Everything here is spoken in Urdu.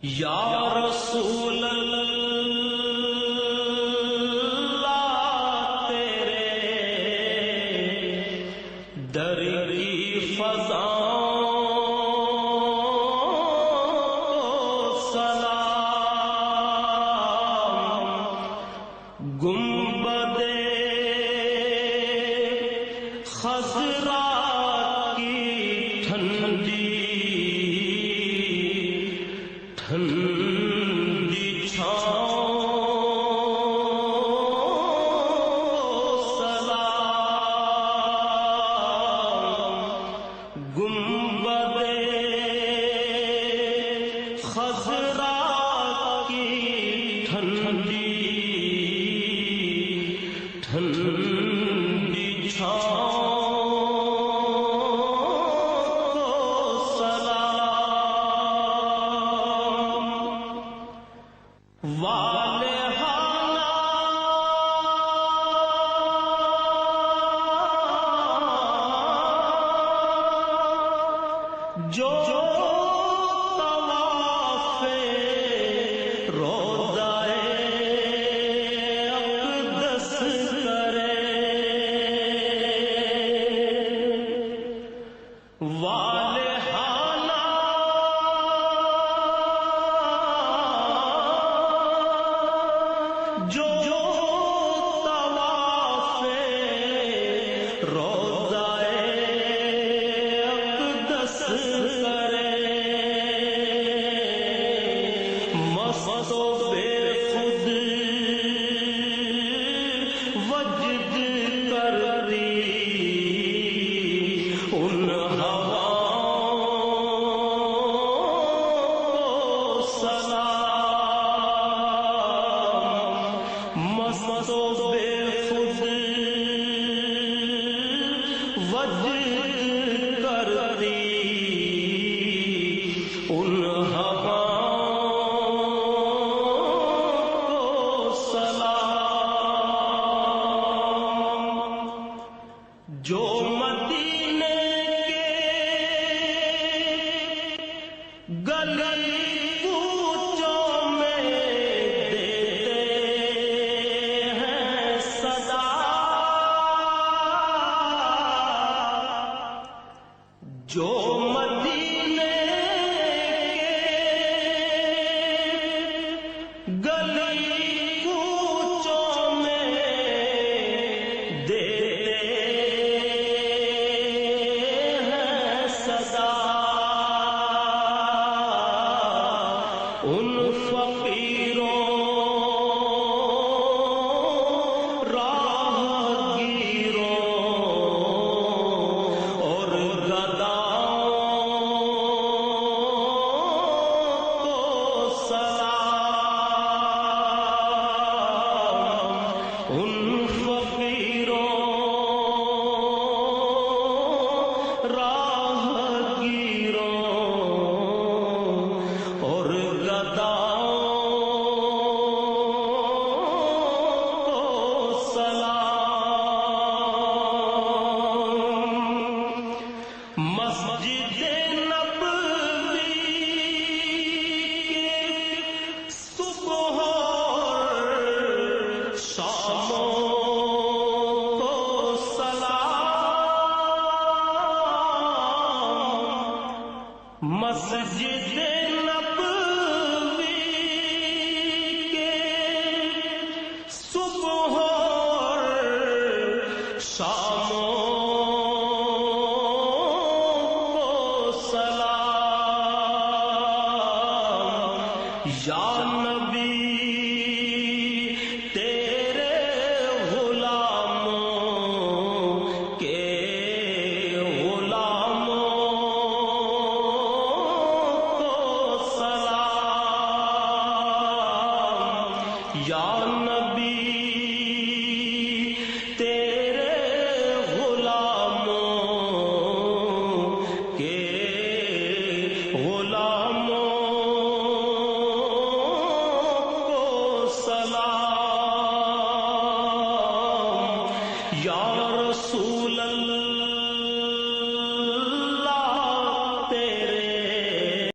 یا رسول اللہ تیرے در کی فضاؤں سلام، گنبد خضرا کی ٹھنڈی چھاؤں سلام، گنبد خضرا کی ٹھنڈی چھاؤں جو طواف روضہ اقدس کرے، والہانہ جو طواف روضہ مست و بے خود وجد کری ان ہواؤں سلام، مست و بے خود وجد کری ان جو مدینے کے گلی کوچوں میں دیتے ہیں صدا، جو مدینے کے گلی کوچوں میں ان فقیروں راہگیروں اور گداؤں کو سلام، ان فقیروں راہگیروں اور مسجد نبوی کے صبح اور شاموں کو سلام، مسجد نبوی کے صبح اور شاموں یا نبی تیرے غلاموں کے غلاموں کو سلام، یا نبی